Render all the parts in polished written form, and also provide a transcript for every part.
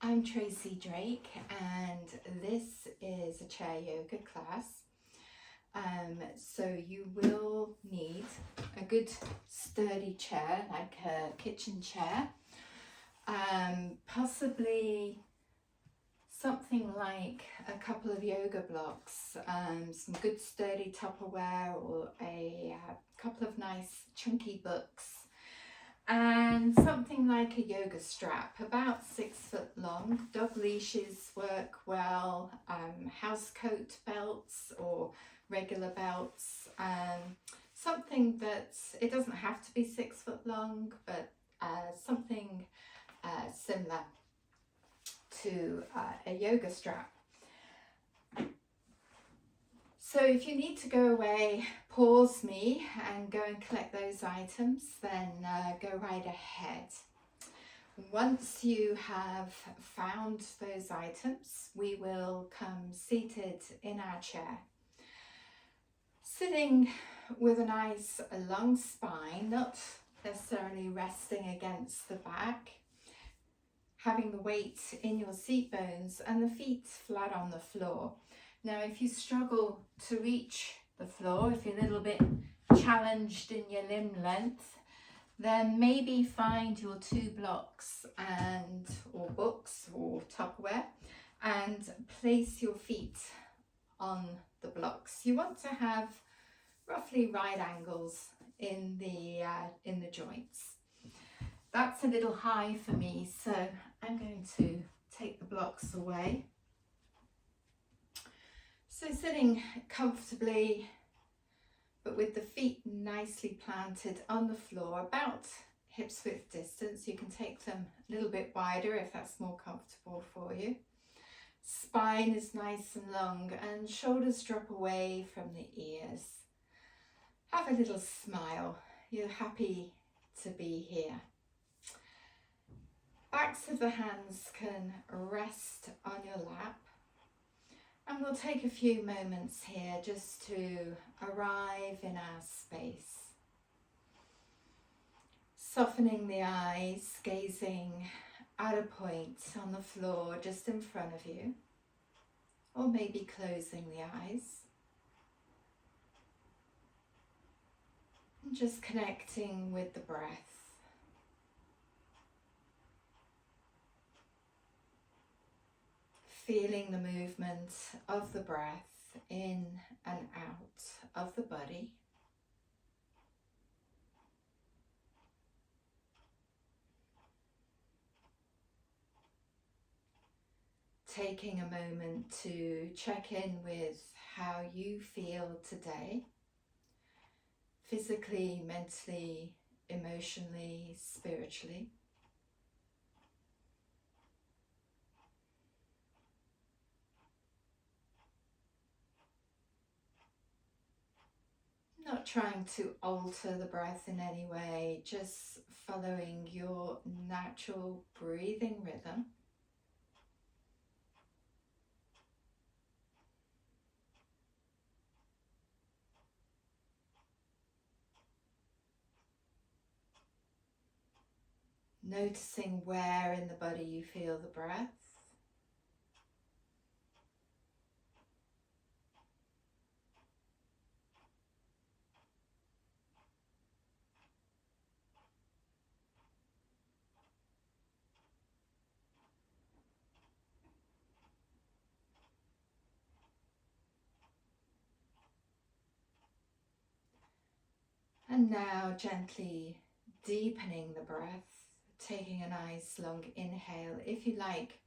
I'm Tracey Drake, and this is a chair yoga class. So you will need a good sturdy chair, like a kitchen chair, possibly something like a couple of yoga blocks, some good sturdy Tupperware, or a couple of nice chunky books, and something like a yoga strap, about 6 foot long. Dog leashes work well, house coat belts or regular belts, something that, it doesn't have to be 6 foot long, but something similar to a yoga strap. So if you need to go away, pause me and go and collect those items, then go right ahead. Once you have found those items, we will come seated in our chair. Sitting with a nice long spine, not necessarily resting against the back, having the weight in your seat bones and the feet flat on the floor. Now, if you struggle to reach the floor, if you're a little bit challenged in your limb length, then maybe find your 2 blocks or books or Tupperware and place your feet on the blocks. You want to have roughly right angles in the joints. That's a little high for me, so I'm going to take the blocks away. So sitting comfortably, but with the feet nicely planted on the floor, about hips width distance. You can take them a little bit wider if that's more comfortable for you. Spine is nice and long and shoulders drop away from the ears. Have a little smile. You're happy to be here. Backs of the hands can rest on your lap. And we'll take a few moments here just to arrive in our space. Softening the eyes, gazing at a point on the floor just in front of you, or maybe closing the eyes. And just connecting with the breath. Feeling the movement of the breath in and out of the body. Taking a moment to check in with how you feel today, physically, mentally, emotionally, spiritually. Not trying to alter the breath in any way, just following your natural breathing rhythm. Noticing where in the body you feel the breath. And now gently deepening the breath, taking a nice long inhale. If you like,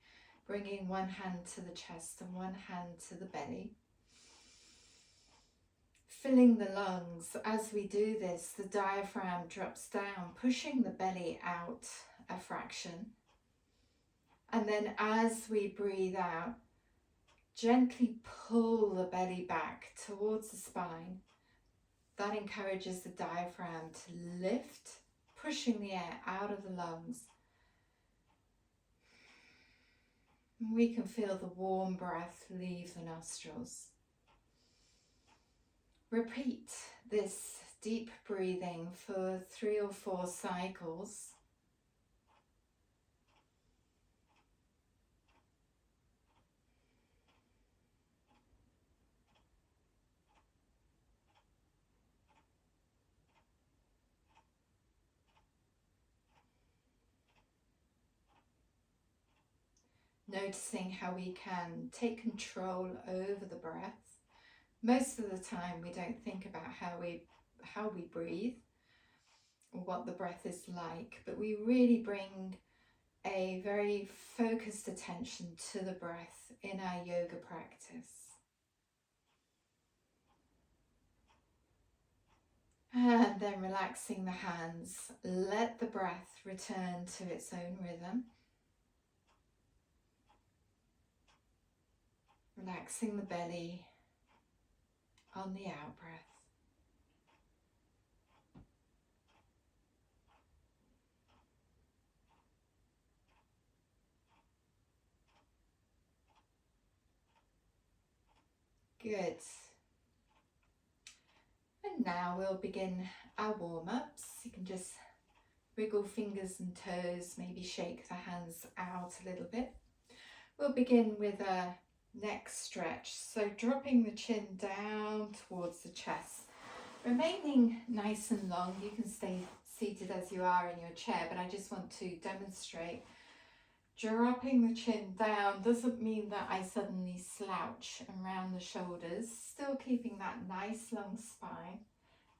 bringing one hand to the chest and one hand to the belly. Filling the lungs. As we do this, the diaphragm drops down, pushing the belly out a fraction. And then as we breathe out, gently pull the belly back towards the spine. That encourages the diaphragm to lift, pushing the air out of the lungs. We can feel the warm breath leave the nostrils. Repeat this deep breathing for 3 or 4 cycles. noticing how we can take control over the breath. Most of the time we don't think about how we breathe or what the breath is like, but we really bring a very focused attention to the breath in our yoga practice. And then relaxing the hands, let the breath return to its own rhythm. Relaxing the belly on the out breath. Good. And now we'll begin our warm-ups. You can just wriggle fingers and toes, maybe shake the hands out a little bit. We'll begin with a neck stretch. So dropping the chin down towards the chest, remaining nice and long. You can stay seated as you are in your chair, but I just want to demonstrate. Dropping the chin down doesn't mean that I suddenly slouch and round the shoulders, still keeping that nice long spine,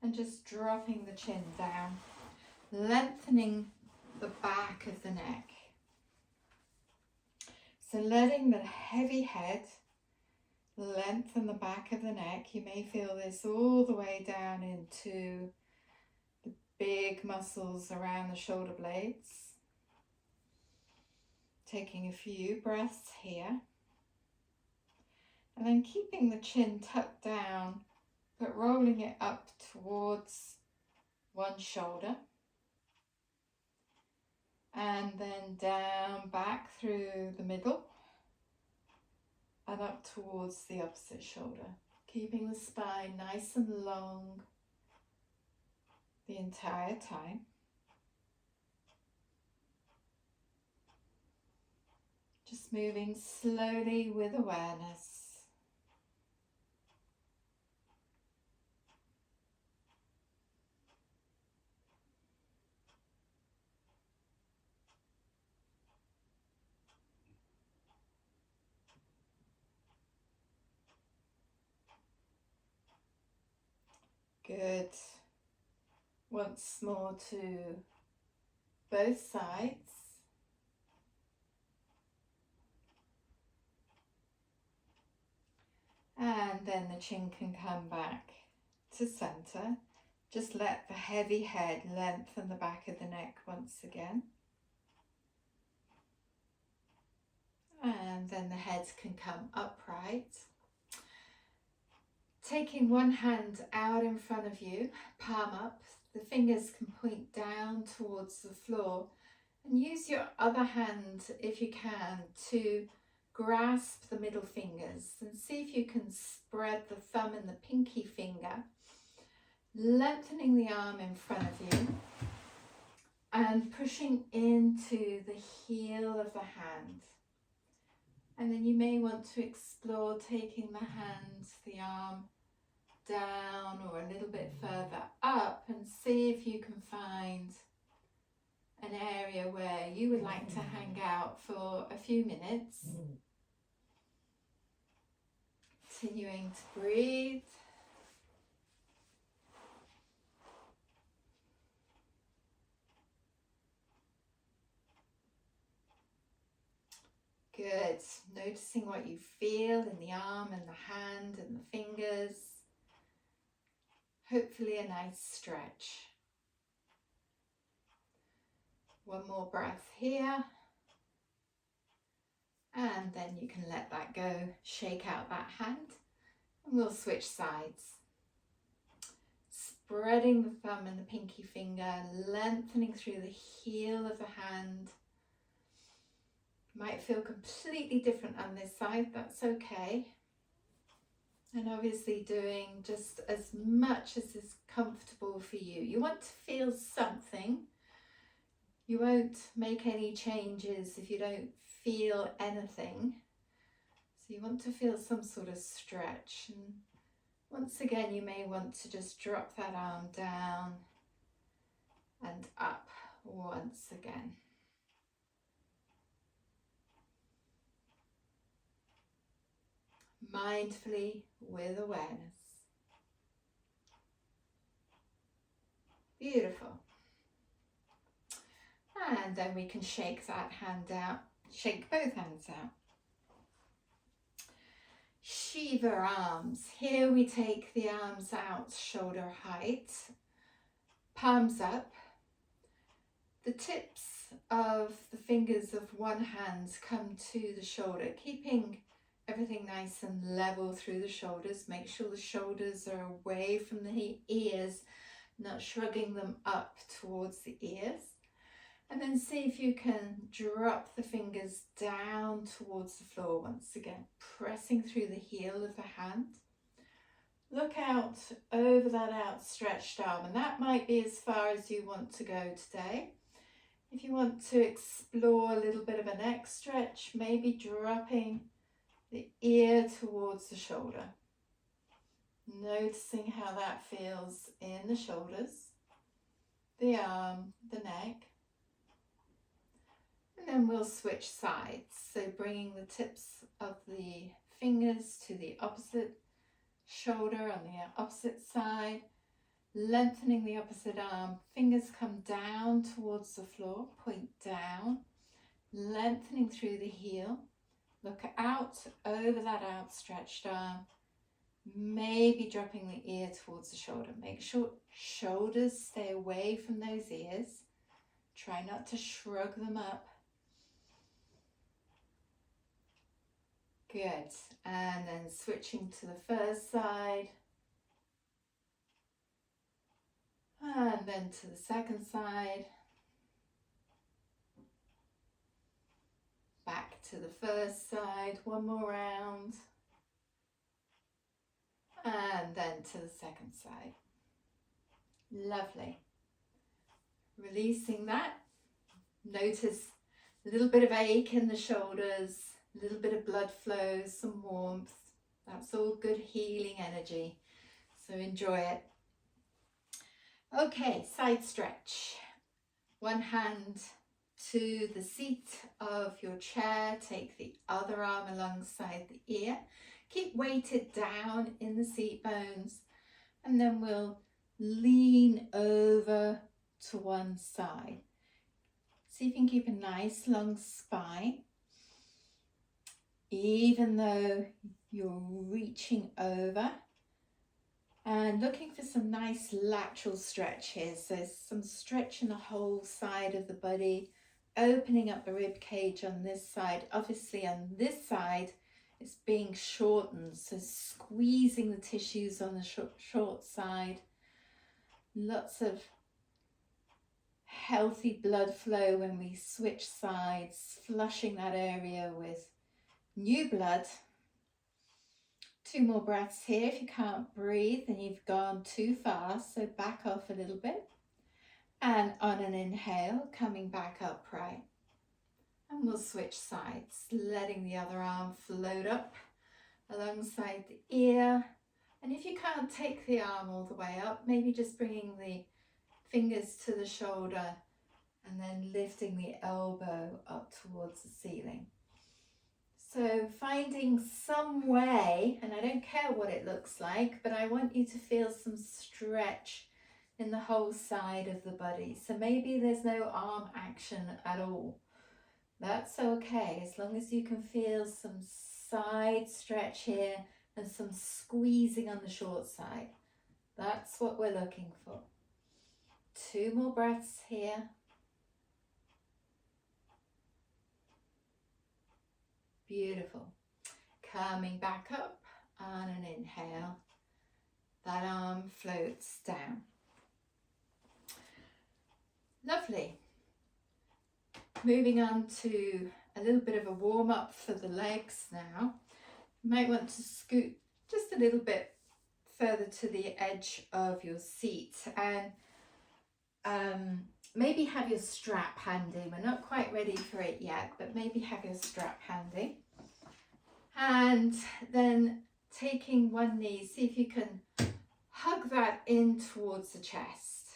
and just dropping the chin down, lengthening the back of the neck. So letting the heavy head lengthen the back of the neck. You may feel this all the way down into the big muscles around the shoulder blades. Taking a few breaths here. And then keeping the chin tucked down, but rolling it up towards one shoulder. And then down back through the middle and up towards the opposite shoulder. Keeping the spine nice and long the entire time. Just moving slowly with awareness. Good. Once more to both sides. And then the chin can come back to center. Just let the heavy head lengthen the back of the neck once again. And then the head can come upright. Taking one hand out in front of you, palm up, the fingers can point down towards the floor, and use your other hand, if you can, to grasp the middle fingers and see if you can spread the thumb and the pinky finger, lengthening the arm in front of you and pushing into the heel of the hand. And then you may want to explore taking the hand, the arm down or a little bit further up, and see if you can find an area where you would like to hang out for a few minutes. Continuing to breathe. Good. Noticing what you feel in the arm and the hand and the fingers. Hopefully a nice stretch. One more breath here. And then you can let that go. Shake out that hand. And we'll switch sides. Spreading the thumb and the pinky finger, lengthening through the heel of the hand. Might feel completely different on this side, that's okay. And obviously doing just as much as is comfortable for you. You want to feel something. You won't make any changes if you don't feel anything. So you want to feel some sort of stretch. And once again, you may want to just drop that arm down and up once again. mindfully with awareness. Beautiful. And then we can shake that hand out, shake both hands out. Shiva arms. Here we take the arms out shoulder height, palms up. The tips of the fingers of one hand come to the shoulder, keeping everything nice and level through the shoulders. Make sure the shoulders are away from the ears, not shrugging them up towards the ears. And then see if you can drop the fingers down towards the floor once again, pressing through the heel of the hand. Look out over that outstretched arm, and that might be as far as you want to go today. If you want to explore a little bit of a neck stretch, maybe dropping the ear towards the shoulder. Noticing how that feels in the shoulders, the arm, the neck. And then we'll switch sides. So bringing the tips of the fingers to the opposite shoulder on the opposite side. Lengthening the opposite arm. Fingers come down towards the floor. Point down. Lengthening through the heel. Look out over that outstretched arm. Maybe dropping the ear towards the shoulder. Make sure shoulders stay away from those ears. Try not to shrug them up. Good. And then switching to the first side. And then to the second side. Back to the first side. One more round. And then to the second side. Lovely. Releasing that. Notice a little bit of ache in the shoulders. A little bit of blood flow, some warmth. That's all good healing energy. So enjoy it. Okay, side stretch. One hand to the seat of your chair. Take the other arm alongside the ear. Keep weighted down in the seat bones. And then we'll lean over to one side. See if you can keep a nice long spine. Even though you're reaching over, and looking for some nice lateral stretch here. So some stretch in the whole side of the body, opening up the rib cage on this side. Obviously on this side it's being shortened, so squeezing the tissues on the short side. Lots of healthy blood flow when we switch sides, flushing that area with new blood. 2 more breaths here. If you can't breathe, then you've gone too far, so back off a little bit. And on an inhale, coming back upright. And we'll switch sides, letting the other arm float up alongside the ear. And if you can't take the arm all the way up, maybe just bringing the fingers to the shoulder and then lifting the elbow up towards the ceiling. So finding some way, and I don't care what it looks like, but I want you to feel some stretch in the whole side of the body. So maybe there's no arm action at all. That's okay, as long as you can feel some side stretch here and some squeezing on the short side. That's what we're looking for. 2 more breaths here. Beautiful. Coming back up on an inhale. That arm floats down. Lovely. Moving on to a little bit of a warm up for the legs now. You might want to scoot just a little bit further to the edge of your seat and maybe have your strap handy. We're not quite ready for it yet, but maybe have your strap handy. And then taking one knee, see if you can hug that in towards the chest.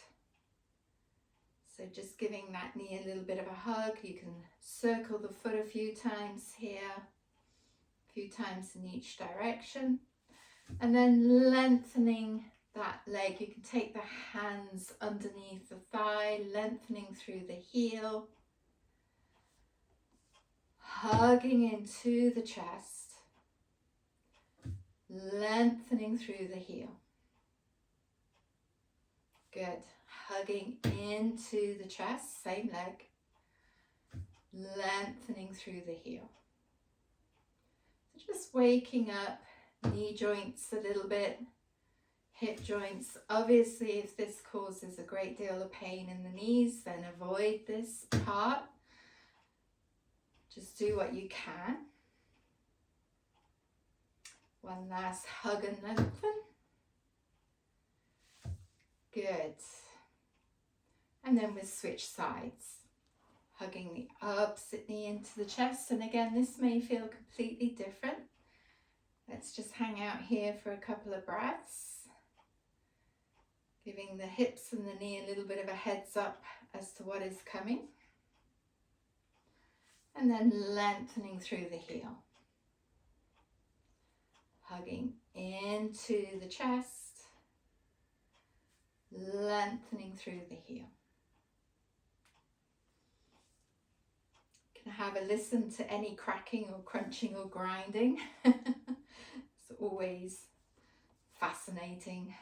So just giving that knee a little bit of a hug. You can circle the foot a few times here. a few times in each direction. And then lengthening that leg. You can take the hands underneath the thigh, lengthening through the heel, hugging into the chest, lengthening through the heel. Good. Hugging into the chest, same leg, lengthening through the heel. So just waking up knee joints a little bit, hip joints. Obviously, if this causes a great deal of pain in the knees, then avoid this part. Just do what you can. One last hug and lengthen. Good. And then we'll switch sides. Hugging the opposite knee into the chest. And again, this may feel completely different. Let's just hang out here for a couple of breaths. Giving the hips and the knee a little bit of a heads up as to what is coming. And then lengthening through the heel. Hugging into the chest. Lengthening through the heel. Can I have a listen to any cracking or crunching or grinding? It's always fascinating.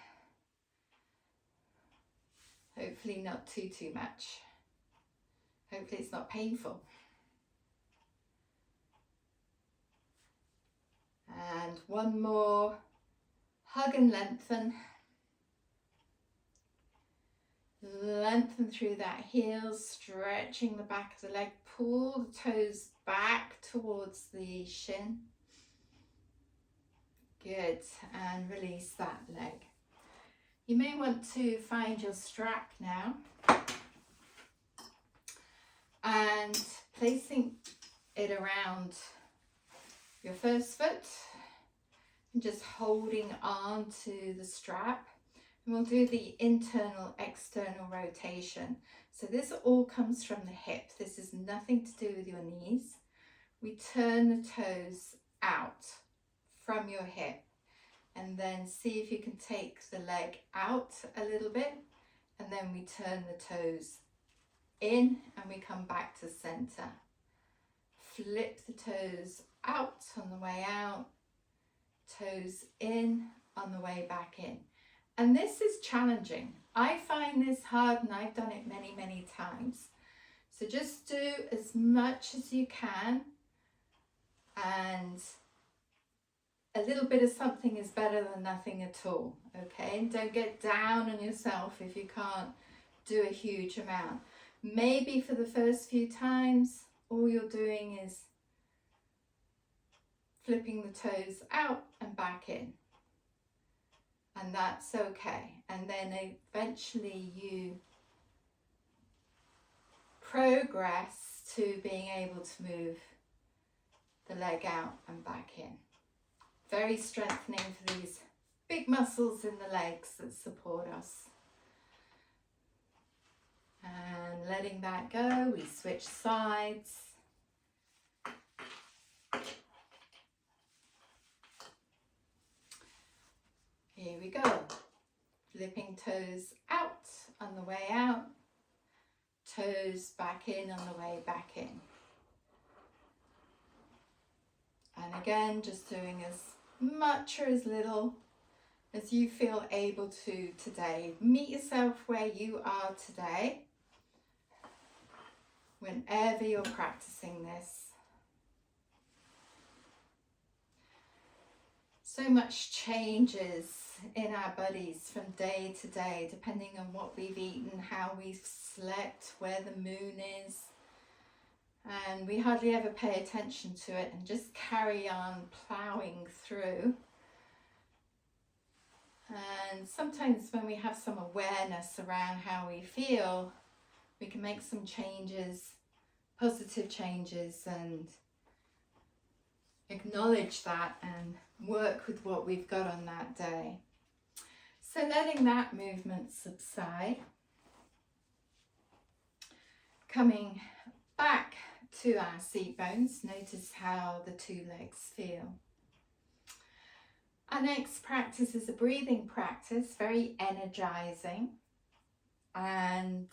Hopefully not too much. Hopefully it's not painful. And one more. Hug and lengthen. Lengthen through that heel, stretching the back of the leg. Pull the toes back towards the shin. Good. And release that leg. You may want to find your strap now. And placing it around your first foot. And just holding on to the strap. And we'll do the internal, external rotation. So this all comes from the hip. This is nothing to do with your knees. We turn the toes out from your hip. And then see if you can take the leg out a little bit. And then we turn the toes in and we come back to center. Flip the toes out on the way out. Toes in on the way back in. And this is challenging. I find this hard and I've done it many times. So just do as much as you can, and a little bit of something is better than nothing at all, okay? And don't get down on yourself if you can't do a huge amount. Maybe for the first few times, all you're doing is flipping the toes out and back in. And that's okay. And then eventually you progress to being able to move the leg out and back in. Very strengthening for these big muscles in the legs that support us. And letting that go, we switch sides. Here we go. Flipping toes out on the way out. Toes back in on the way back in. And again, just doing as much or as little as you feel able to today. Meet yourself where you are today, whenever you're practicing this. So much changes in our bodies from day to day, depending on what we've eaten, how we've slept, where the moon is. And we hardly ever pay attention to it and just carry on ploughing through. And sometimes when we have some awareness around how we feel, we can make some changes, positive changes, and acknowledge that and work with what we've got on that day. So letting that movement subside. Coming back to our seat bones. Notice how the two legs feel. Our next practice is a breathing practice, very energizing, and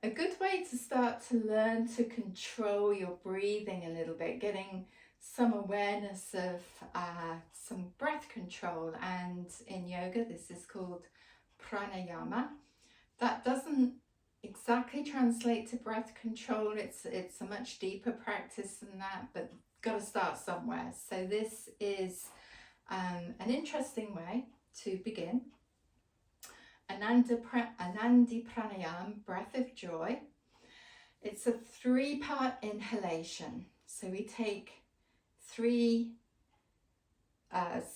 a good way to start to learn to control your breathing a little bit, getting some awareness of some breath control. And in yoga, this is called pranayama. That doesn't exactly translate to breath control. It's a much deeper practice than that, but got to start somewhere. So this is an interesting way to begin. Anandi pranayam, breath of joy. It's a 3-part inhalation. So we take 3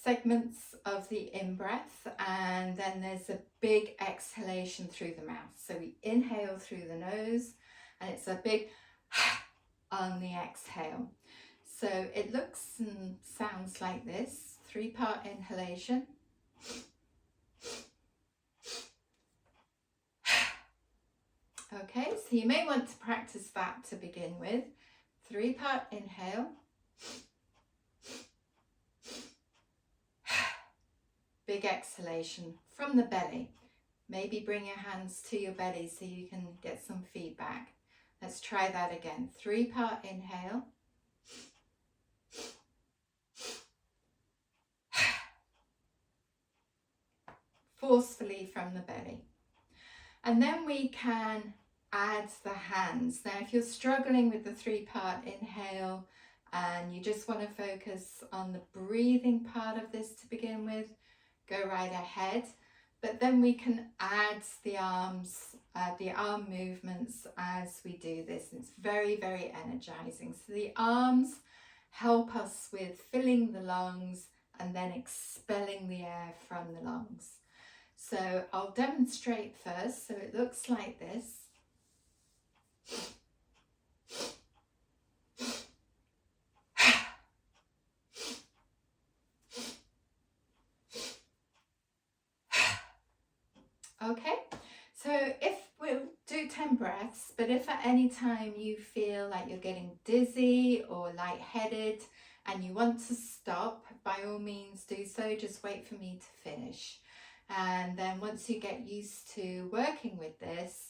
segments of the in-breath, and then there's a big exhalation through the mouth. So we inhale through the nose, and it's a big on the exhale. So it looks and sounds like this. 3-part inhalation. Okay, so you may want to practice that to begin with. 3-part inhale. Big exhalation from the belly. Maybe bring your hands to your belly so you can get some feedback. Let's try that again. 3-part inhale. Forcefully from the belly. And then we can add the hands. Now, if you're struggling with the 3-part inhale and you just want to focus on the breathing part of this to begin with, go right ahead. But then we can add the arms, the arm movements as we do this. It's very, very energizing. So the arms help us with filling the lungs and then expelling the air from the lungs. So I'll demonstrate first. So it looks like this. Okay, so if we'll do 10 breaths, but if at any time you feel like you're getting dizzy or lightheaded and you want to stop, by all means do so. Just wait for me to finish. And then once you get used to working with this,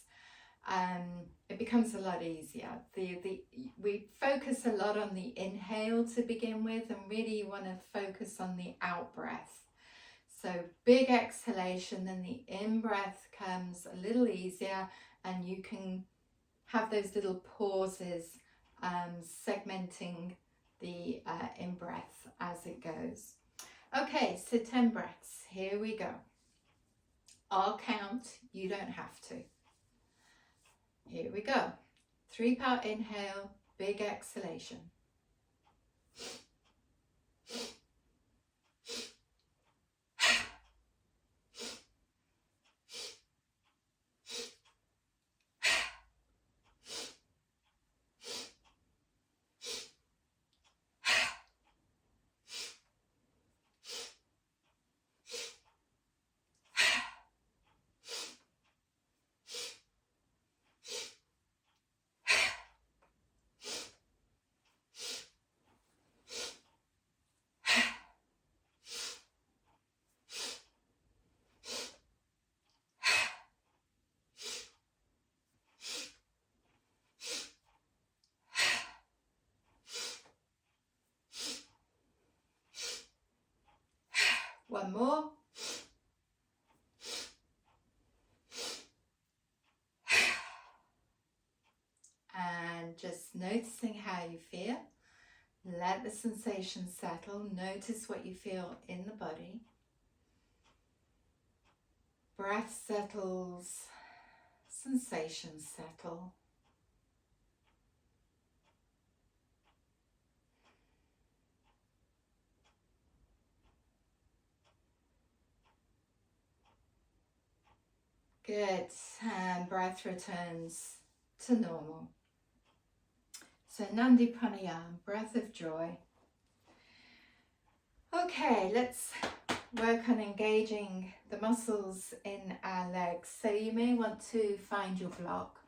it becomes a lot easier. We focus a lot on the inhale to begin with, and really you want to focus on the out breath. So big exhalation, then the in-breath comes a little easier, and you can have those little pauses segmenting the in-breath as it goes. Okay, so 10 breaths, here we go. I'll count, you don't have to. Here we go. 3-part inhale, big exhalation. One more. And just noticing how you feel. Let the sensation settle. Notice what you feel in the body. Breath settles, sensations settle. Good, and breath returns to normal. So Nandi Pranayama, breath of joy. Okay, let's work on engaging the muscles in our legs. So you may want to find your block.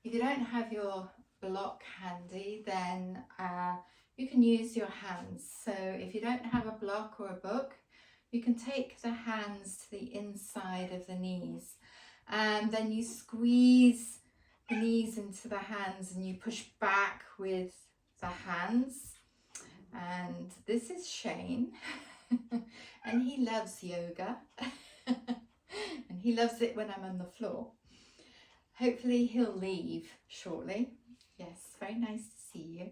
If you don't have your block handy, then you can use your hands. So if you don't have a block or a book, you can take the hands to the inside of the knees, and then you squeeze the knees into the hands and you push back with the hands. And this is Shane and he loves yoga and he loves it when I'm on the floor. Hopefully he'll leave shortly. Yes, very nice to see you.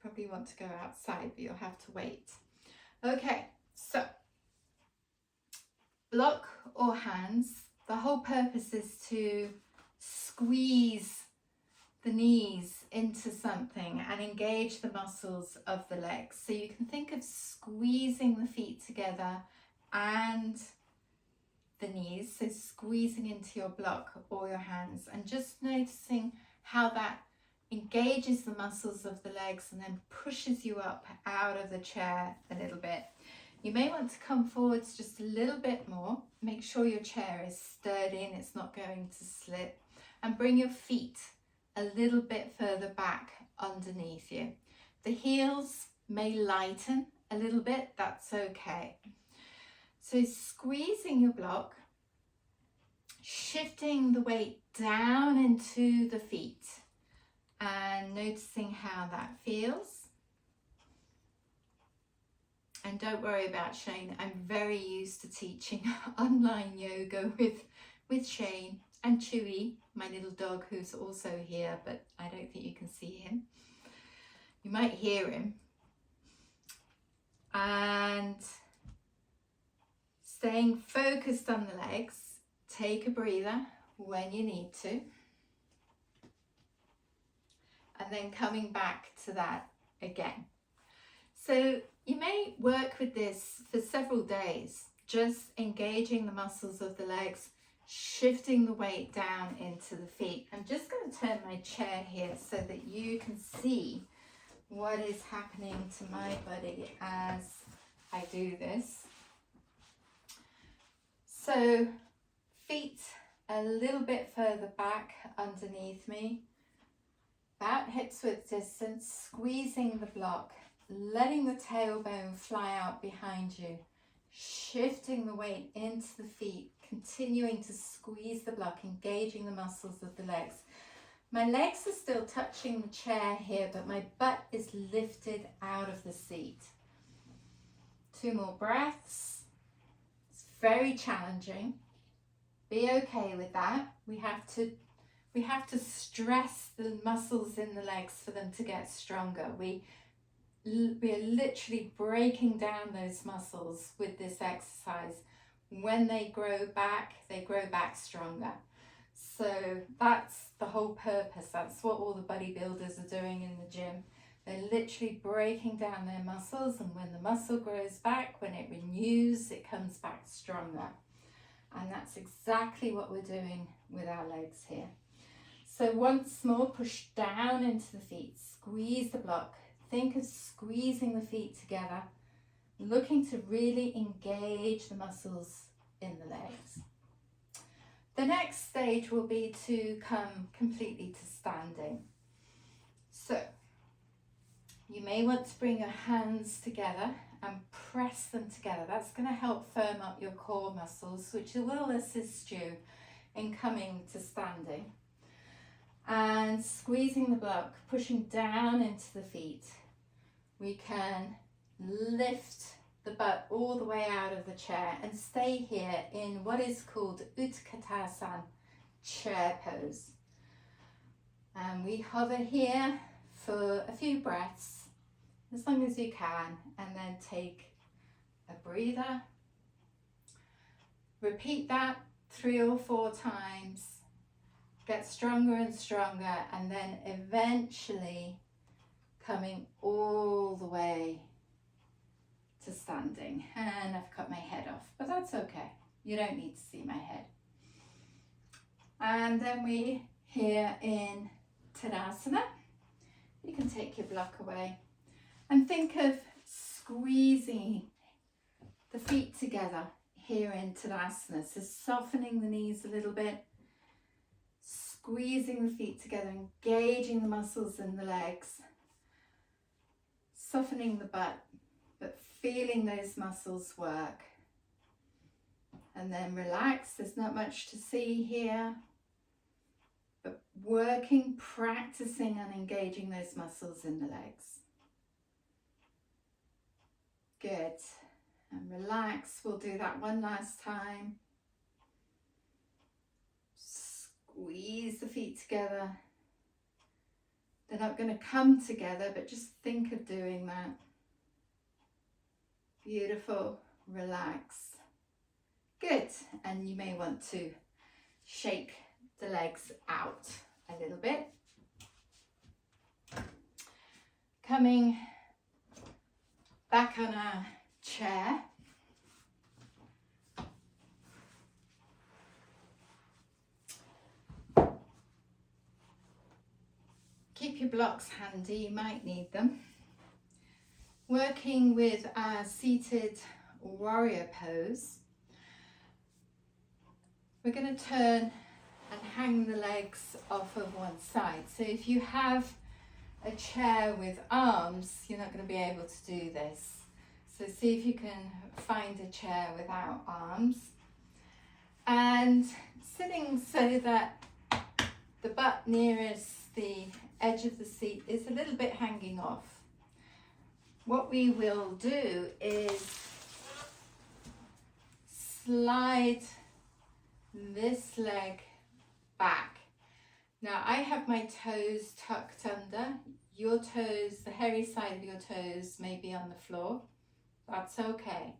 Probably want to go outside, but you'll have to wait. Okay, so block or hands, the whole purpose is to squeeze the knees into something and engage the muscles of the legs. So you can think of squeezing the feet together and the knees, so squeezing into your block or your hands, and just noticing how that engages the muscles of the legs and then pushes you up out of the chair a little bit. You may want to come forwards just a little bit more. Make sure your chair is sturdy and it's not going to slip, and bring your feet a little bit further back underneath you. The heels may lighten a little bit, that's okay. So squeezing your block, shifting the weight down into the feet and noticing how that feels. And don't worry about Shane, I'm very used to teaching online yoga with Shane and Chewy, my little dog, who's also here, but I don't think you can see him. You might hear him. And staying focused on the legs, take a breather when you need to. And then coming back to that again. So you may work with this for several days, just engaging the muscles of the legs, shifting the weight down into the feet. I'm just going to turn my chair here so that you can see what is happening to my body as I do this. So feet a little bit further back underneath me, about hips width distance, squeezing the block, letting the tailbone fly out behind you, shifting the weight into the feet, continuing to squeeze the block, engaging the muscles of the legs. My legs are still touching the chair here, but my butt is lifted out of the seat. 2 more breaths. It's very challenging. Be okay with that. We have to stress the muscles in the legs for them to get stronger. We are literally breaking down those muscles with this exercise. When they grow back stronger. So that's the whole purpose. That's what all the bodybuilders are doing in the gym. They're literally breaking down their muscles, and when the muscle grows back, when it renews, it comes back stronger. And that's exactly what we're doing with our legs here. So once more, push down into the feet, squeeze the block. Think of squeezing the feet together, looking to really engage the muscles in the legs. The next stage will be to come completely to standing. So you may want to bring your hands together and press them together. That's going to help firm up your core muscles, which will assist you in coming to standing. And squeezing the block, pushing down into the feet. We can lift the butt all the way out of the chair and stay here in what is called Utkatasana, chair pose. And we hover here for a few breaths, as long as you can, and then take a breather. Repeat that 3 or 4 times. Get stronger and stronger, and then eventually coming all the way to standing. And I've cut my head off, but that's okay. You don't need to see my head. And then we here in Tadasana. You can take your block away and think of squeezing the feet together here in Tadasana. So softening the knees a little bit, squeezing the feet together, engaging the muscles in the legs, softening the butt, but feeling those muscles work. And then relax. There's not much to see here, but working, practicing and engaging those muscles in the legs. Good. And relax. We'll do that one last time. Squeeze the feet together. They're not going to come together, but just think of doing that. Beautiful. Relax. Good. And you may want to shake the legs out a little bit. Coming back on our chair. Keep your blocks handy, you might need them. Working with our seated warrior pose. We're going to turn and hang the legs off of one side. So if you have a chair with arms, you're not going to be able to do this. So see if you can find a chair without arms. And sitting so that the butt nearest the edge of the seat is a little bit hanging off. What we will do is slide this leg back. Now I have my toes tucked under. Your toes, the hairy side of your toes may be on the floor. That's okay.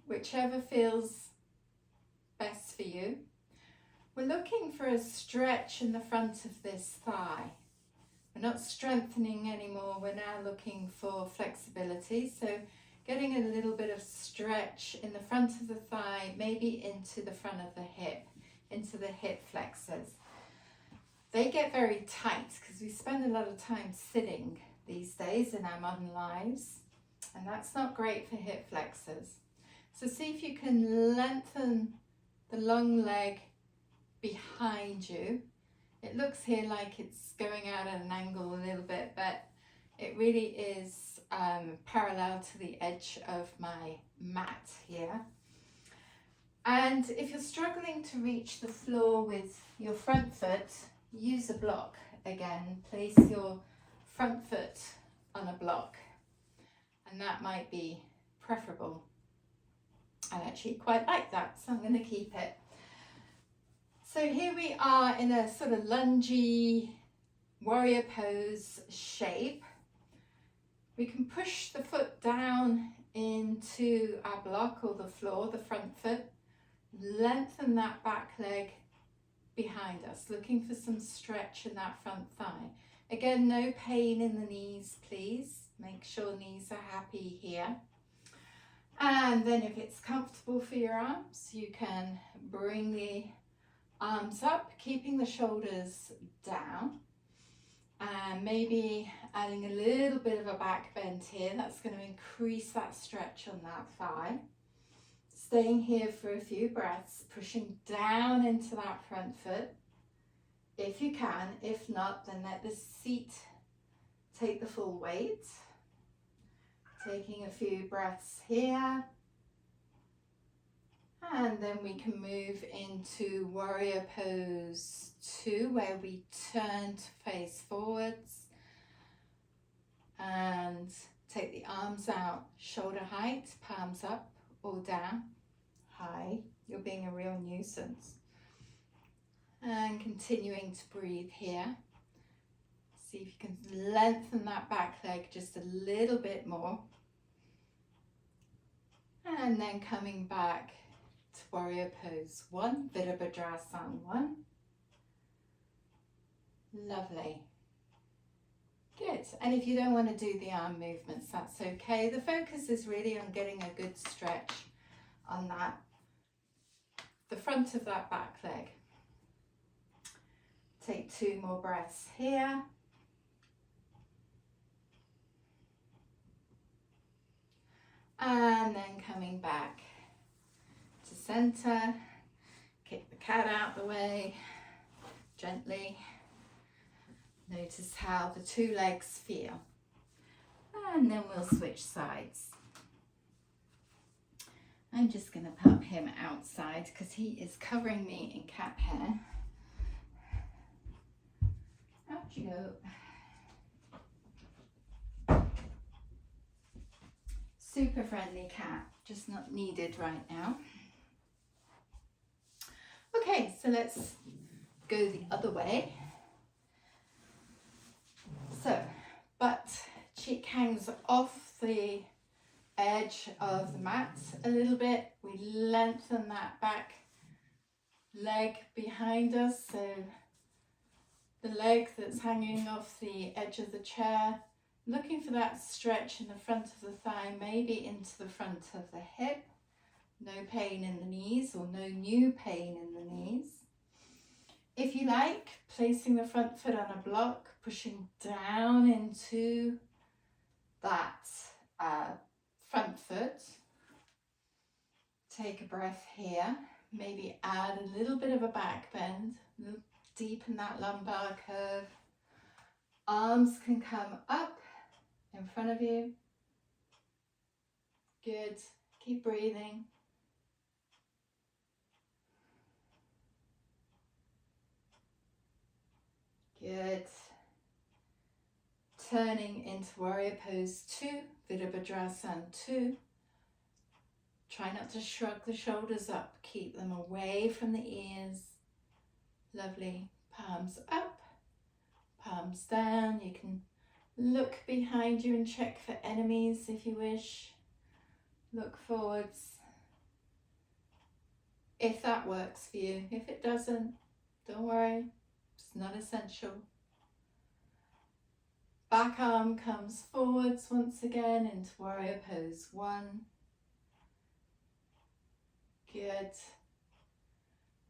Whichever feels best for you. We're looking for a stretch in the front of this thigh. We're not strengthening anymore, we're now looking for flexibility. So getting a little bit of stretch in the front of the thigh, maybe into the front of the hip, into the hip flexors. They get very tight because we spend a lot of time sitting these days in our modern lives, and that's not great for hip flexors. So see if you can lengthen the long leg behind you. It looks here like it's going out at an angle a little bit, but it really is parallel to the edge of my mat here. And if you're struggling to reach the floor with your front foot, use a block again. Place your front foot on a block, and that might be preferable. I actually quite like that, so I'm going to keep it. So here we are in a sort of lungy warrior pose shape. We can push the foot down into our block or the floor, the front foot. Lengthen that back leg behind us, looking for some stretch in that front thigh. Again, no pain in the knees, please. Make sure knees are happy here. And then if it's comfortable for your arms, you can bring the arms up, keeping the shoulders down, and maybe adding a little bit of a back bend here. That's going to increase that stretch on that thigh. Staying here for a few breaths, pushing down into that front foot if you can. If not, then let the seat take the full weight. Taking a few breaths here. And then we can move into warrior pose 2, where we turn to face forwards and take the arms out, shoulder height, palms up or down. High. You're being a real nuisance. And continuing to breathe here. See if you can lengthen that back leg just a little bit more. And then coming back to warrior pose 1, Virabhadrasana 1. Lovely. Good. And if you don't want to do the arm movements, that's okay. The focus is really on getting a good stretch on that, the front of that back leg. Take 2 more breaths here. And then coming back to center, kick the cat out the way, gently. Notice how the two legs feel. And then we'll switch sides. I'm just going to put him outside because he is covering me in cat hair. Out you go. Super friendly cat, just not needed right now. Okay, so let's go the other way. So, butt cheek hangs off the edge of the mat a little bit. We lengthen that back leg behind us, so the leg that's hanging off the edge of the chair, looking for that stretch in the front of the thigh, maybe into the front of the hip. No pain in the knees or no new pain in the knees. If you like, placing the front foot on a block, pushing down into that front foot. Take a breath here. Maybe add a little bit of a back bend. Deepen that lumbar curve. Arms can come up in front of you. Good. Keep breathing. Good. Turning into warrior pose 2, Virabhadrasana 2. Try not to shrug the shoulders up. Keep them away from the ears. Lovely. Palms up, palms down. You can look behind you and check for enemies if you wish. Look forwards. If that works for you. If it doesn't, don't worry. It's not essential. Back arm comes forwards once again into warrior pose 1. Good.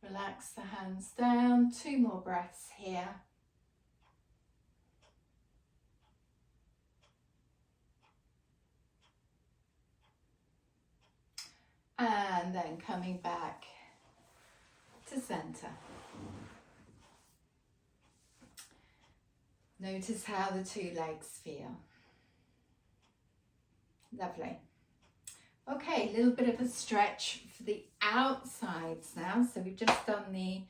Relax the hands down. 2 more breaths here. And then coming back to center. Notice how the 2 legs feel. Lovely. Okay, a little bit of a stretch for the outsides now. So we've just done the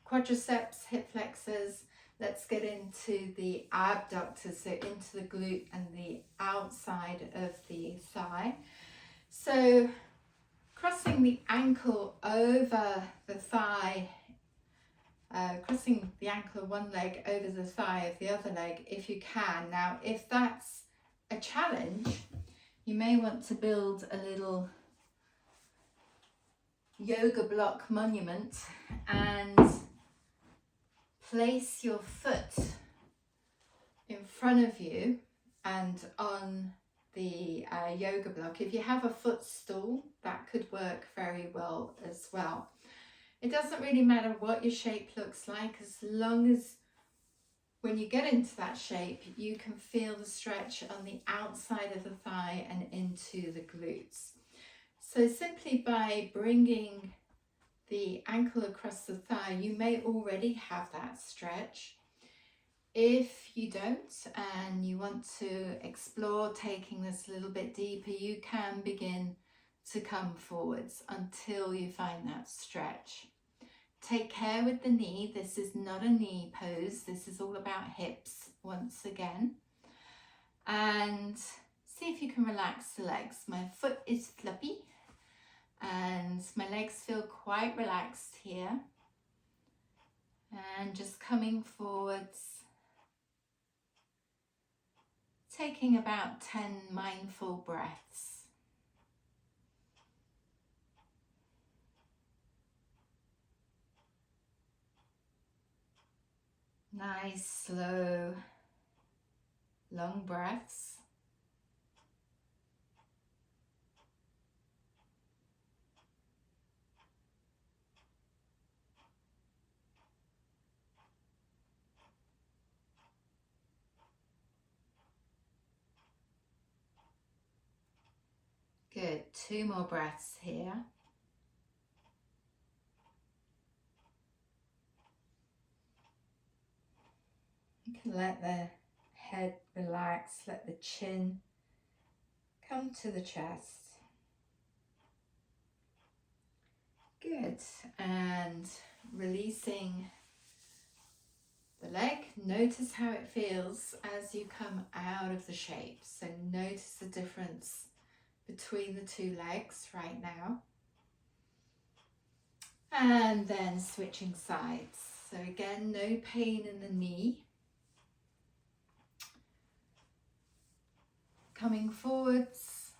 quadriceps, hip flexors. Let's get into the abductors, so into the glute and the outside of the thigh. So crossing the ankle over the thigh, crossing the ankle of one leg over the thigh of the other leg if you can. Now, if that's a challenge, you may want to build a little yoga block monument and place your foot in front of you and on the yoga block. If you have a footstool, that could work very well as well. It doesn't really matter what your shape looks like, as long as when you get into that shape, you can feel the stretch on the outside of the thigh and into the glutes. So simply by bringing the ankle across the thigh, you may already have that stretch. If you don't and you want to explore taking this a little bit deeper, you can begin to come forwards until you find that stretch. Take care with the knee. This is not a knee pose. This is all about hips once again. And see if you can relax the legs. My foot is flippy and my legs feel quite relaxed here. And just coming forwards. Taking about 10 mindful breaths. Nice, slow, long breaths. Good, 2 more breaths here. You can let the head relax, let the chin come to the chest. Good. And releasing the leg. Notice how it feels as you come out of the shape. So notice the difference between the two legs right now. And then switching sides. So again, no pain in the knee. Coming forwards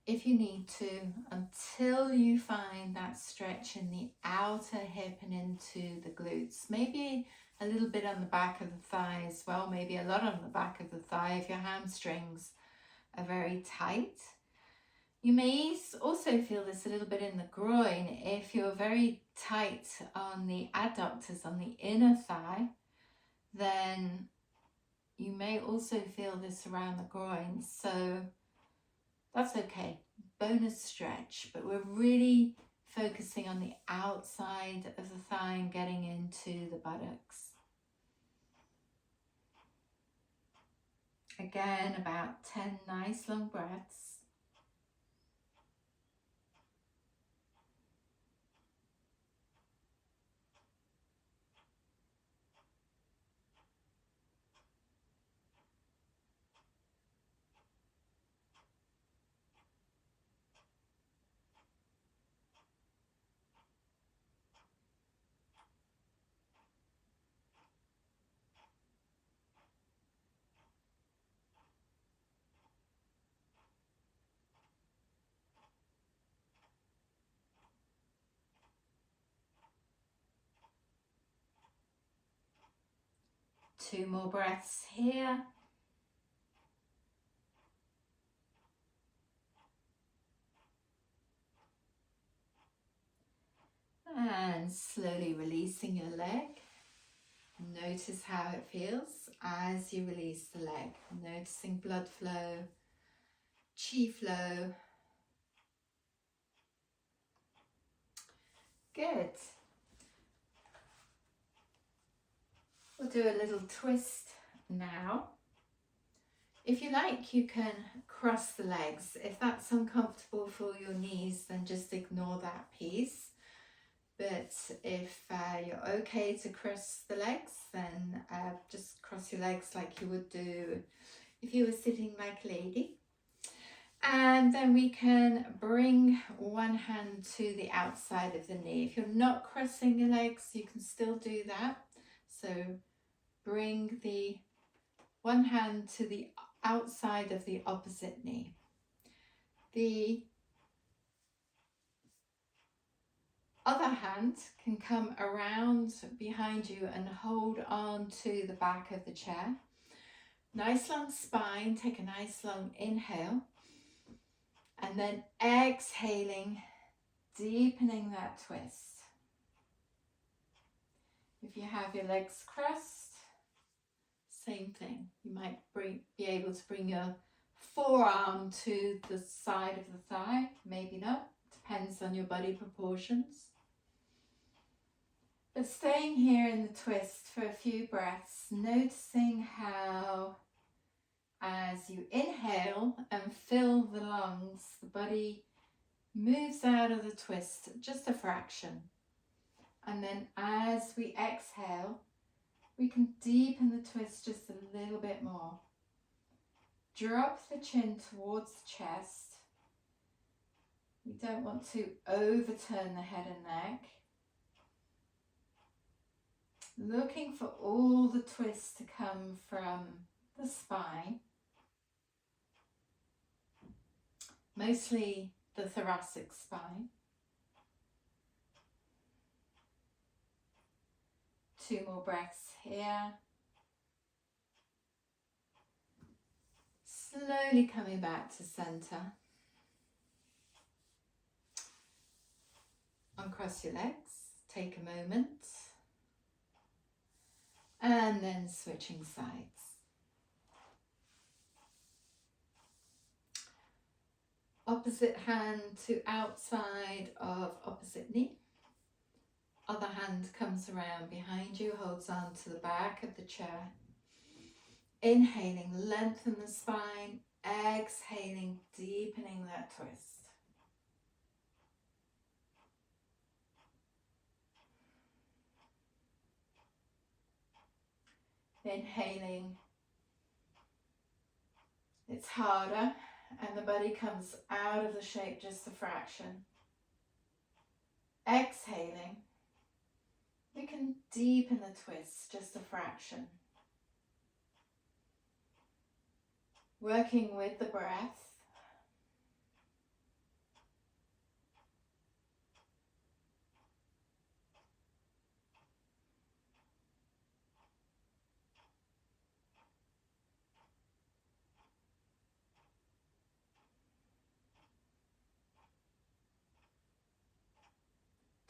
if you need to until you find that stretch in the outer hip and into the glutes. Maybe a little bit on the back of the thigh as well, maybe a lot on the back of the thigh if your hamstrings are very tight. You may also feel this a little bit in the groin. If you're very tight on the adductors, on the inner thigh, then you may also feel this around the groin. So that's okay, bonus stretch, but we're really focusing on the outside of the thigh and getting into the buttocks. Again, about 10 nice long breaths. Two more breaths here. And slowly releasing your leg. Notice how it feels as you release the leg. Noticing blood flow, chi flow. Good. We'll do a little twist now. If you like, you can cross the legs. If that's uncomfortable for your knees, then just ignore that piece. But if you're okay to cross the legs, then just cross your legs like you would do if you were sitting like a lady. And then we can bring one hand to the outside of the knee. If you're not crossing your legs, you can still do that. So bring the one hand to the outside of the opposite knee. The other hand can come around behind you and hold on to the back of the chair. Nice long spine, take a nice long inhale. And then exhaling, deepening that twist. If you have your legs crossed, same thing. You might be able to bring your forearm to the side of the thigh, maybe not, depends on your body proportions. But staying here in the twist for a few breaths, noticing how as you inhale and fill the lungs, the body moves out of the twist just a fraction. And then as we exhale, we can deepen the twist just a little bit more. Drop the chin towards the chest. We don't want to overturn the head and neck. Looking for all the twist to come from the spine. Mostly the thoracic spine. Two more breaths here. Slowly coming back to center. Uncross your legs, take a moment. And then switching sides. Opposite hand to outside of opposite knee. Other hand comes around behind you, holds on to the back of the chair. Inhaling, lengthen the spine. Exhaling, deepening that twist. Inhaling, it's harder, and the body comes out of the shape just a fraction. Exhaling, you can deepen the twist just a fraction. Working with the breath.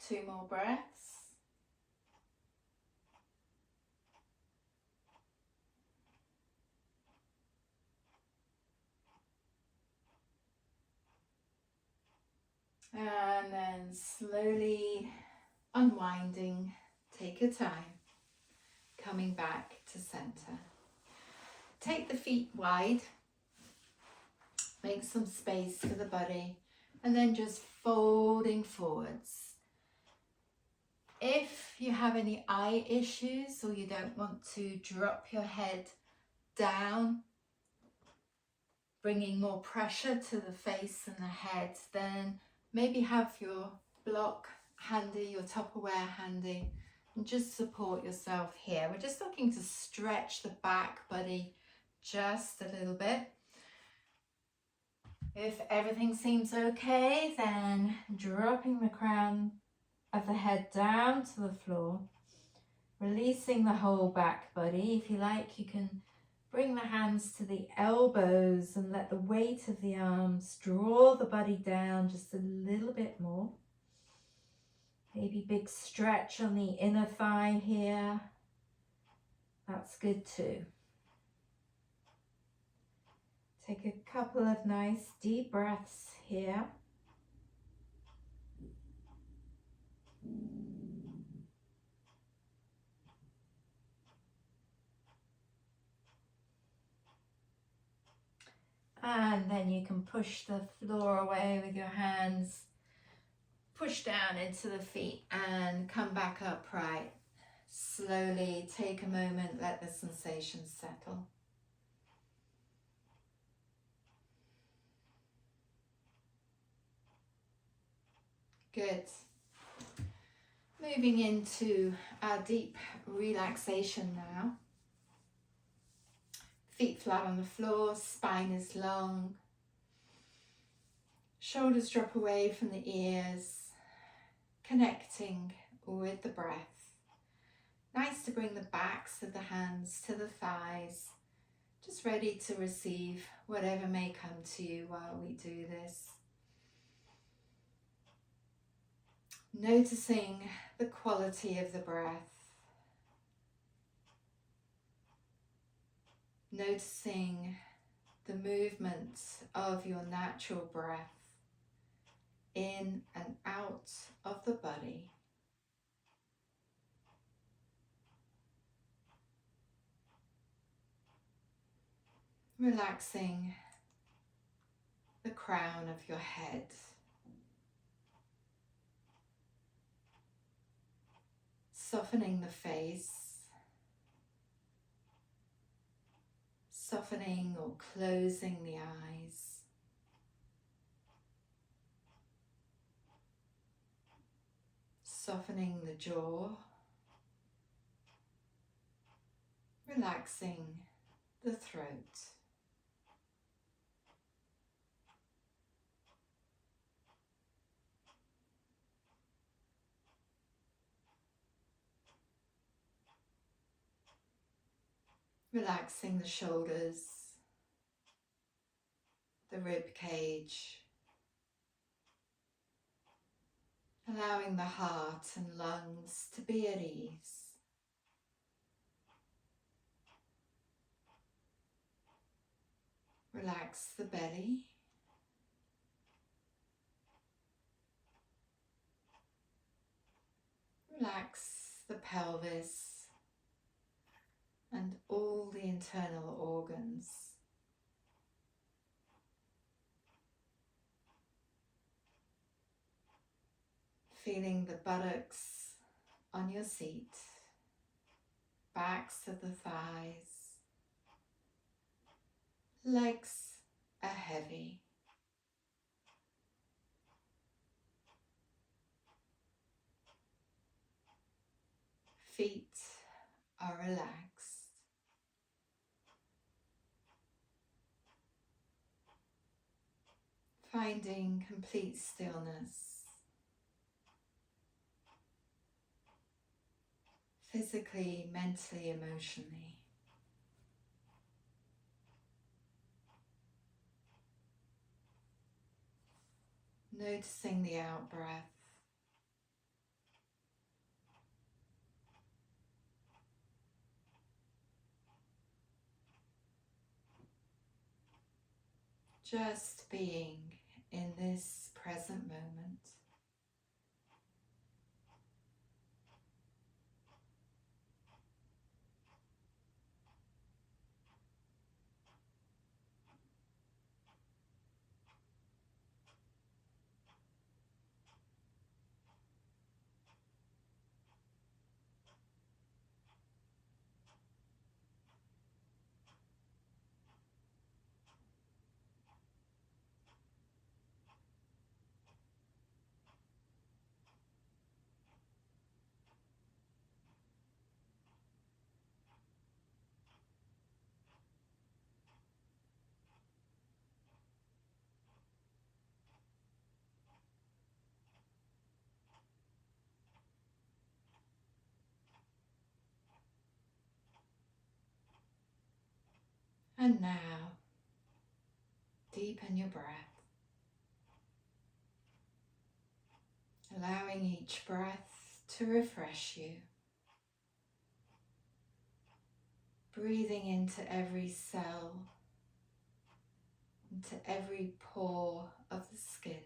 Two more breaths. And then slowly unwinding, take your time, coming back to center. Take the feet wide, make some space for the body, and then just folding forwards. If you have any eye issues or you don't want to drop your head down, bringing more pressure to the face and the head, then maybe have your block handy, your Tupperware handy, and just support yourself here. We're just looking to stretch the back body just a little bit. If everything seems okay, then dropping the crown of the head down to the floor, releasing the whole back body. If you like, you can bring the hands to the elbows and let the weight of the arms draw the body down just a little bit more. Maybe big stretch on the inner thigh here. That's good too. Take a couple of nice deep breaths here. And then you can push the floor away with your hands. Push down into the feet and come back upright. Slowly take a moment, let the sensations settle. Good. Moving into our deep relaxation now. Feet flat on the floor, spine is long. Shoulders drop away from the ears, connecting with the breath. Nice to bring the backs of the hands to the thighs, just ready to receive whatever may come to you while we do this. Noticing the quality of the breath. Noticing the movement of your natural breath in and out of the body. Relaxing the crown of your head. Softening the face. Softening or closing the eyes. Softening the jaw. Relaxing the throat. Relaxing the shoulders, the rib cage, allowing the heart and lungs to be at ease. Relax the belly. Relax the pelvis and all the internal organs. Feeling the buttocks on your seat, backs of the thighs, legs are heavy. Feet are relaxed. Finding complete stillness, physically, mentally, emotionally. Noticing the out-breath. Just being in this present moment. And now, deepen your breath, allowing each breath to refresh you. Breathing into every cell, into every pore of the skin.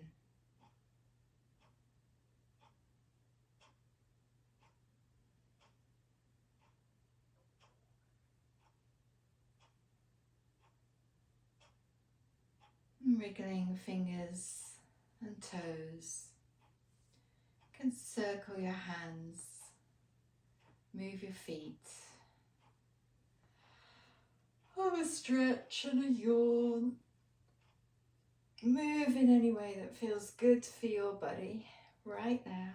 Wriggling fingers and toes. You can circle your hands, move your feet. Have a stretch and a yawn. Move in any way that feels good for your body right now.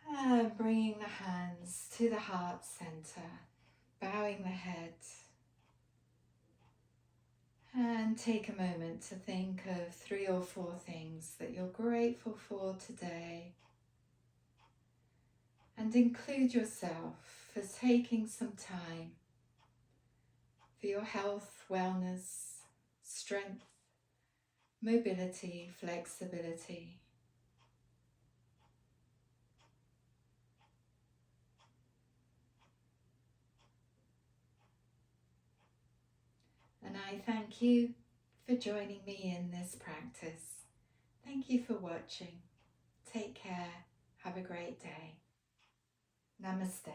And bringing the hands to the heart center, bowing the head. And take a moment to think of 3 or 4 things that you're grateful for today. And include yourself for taking some time for your health, wellness, strength, mobility, flexibility. And I thank you for joining me in this practice. Thank you for watching. Take care. Have a great day. Namaste.